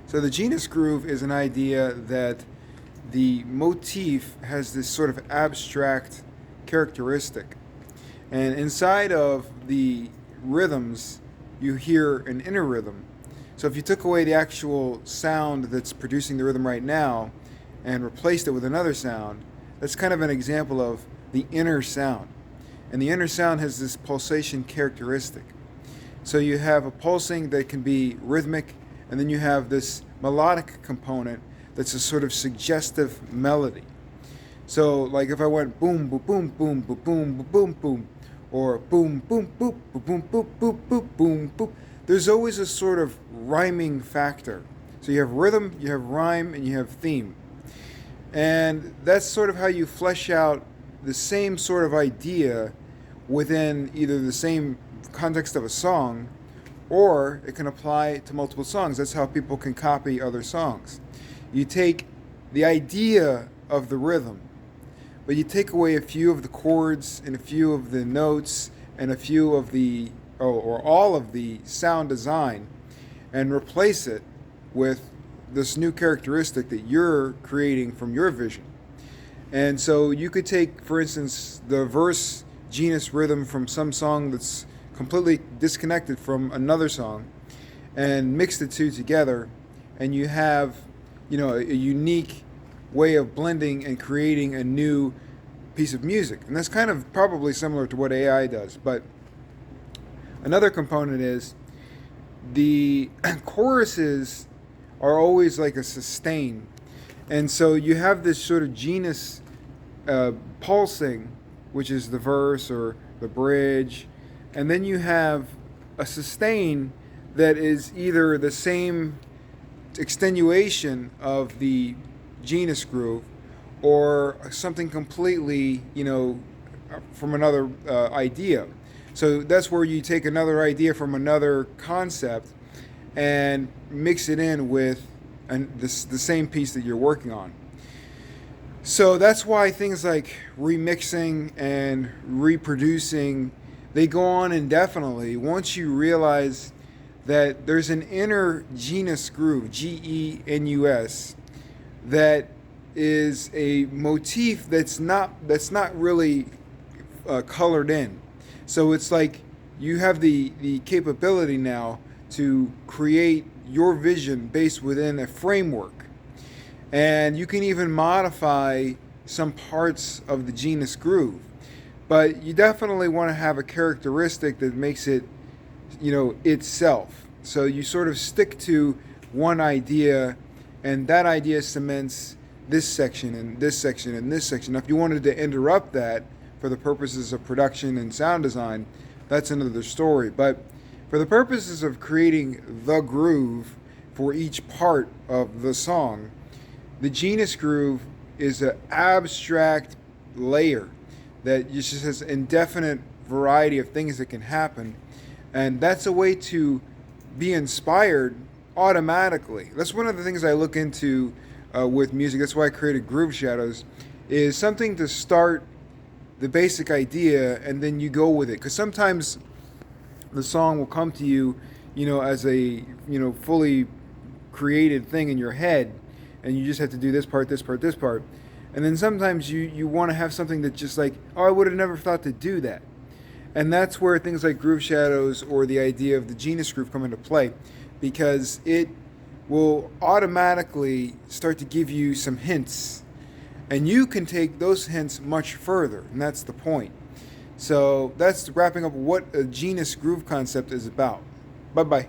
So the genus groove is an idea that the motif has this sort of abstract characteristic. And inside of the rhythms, you hear an inner rhythm. So if you took away the actual sound that's producing the rhythm right now and replaced it with another sound, that's kind of an example of the inner sound. And the inner sound has this pulsation characteristic. So you have a pulsing that can be rhythmic, and then you have this melodic component that's a sort of suggestive melody. So, like if I went boom, boom, boom, boom, boom, boom, boom, boom, boom, or boom, boom, boop, boom, boom, boop, boop, boop, boom, boop, there's always a sort of rhyming factor. So you have rhythm, you have rhyme, and you have theme. And that's sort of how you flesh out the same sort of idea within either the same context of a song, or it can apply to multiple songs. That's how people can copy other songs. You take the idea of the rhythm, but you take away a few of the chords and a few of the notes and a few of the, or all of the sound design, and replace it with this new characteristic that you're creating from your vision. And so you could take, for instance, the verse genus rhythm from some song that's completely disconnected from another song and mix the two together, and you have, a unique way of blending and creating a new piece of music. And that's kind of probably similar to what AI does. But another component is the choruses are always like a sustain. And so you have this sort of genus pulsing, which is the verse or the bridge, and then you have a sustain that is either the same extenuation of the genus groove or something completely, from another idea. So that's where you take another idea from another concept and mix it in with the same piece that you're working on. So that's why things like remixing and reproducing, they go on indefinitely once you realize that there's an inner genus groove, genus, that is a motif that's not really colored in. So it's like you have the capability now to create your vision based within a framework. And you can even modify some parts of the genus groove. But you definitely want to have a characteristic that makes it, itself. So you sort of stick to one idea, and that idea cements this section and this section and this section. Now, if you wanted to interrupt that for the purposes of production and sound design, that's another story. But for the purposes of creating the groove for each part of the song, the genus groove is an abstract layer that just has indefinite variety of things that can happen. And that's a way to be inspired automatically. That's one of the things I look into with music. That's why I created Groove Shadows, is something to start the basic idea and then you go with it. Because sometimes the song will come to you, as a, fully created thing in your head, and you just have to do this part, this part, this part. And then sometimes you want to have something that's just like, oh, I would have never thought to do that. And that's where things like Groove Shadows or the idea of the genus groove come into play, because it will automatically start to give you some hints. And you can take those hints much further, and that's the point. So that's wrapping up what a genus groove concept is about. Bye-bye.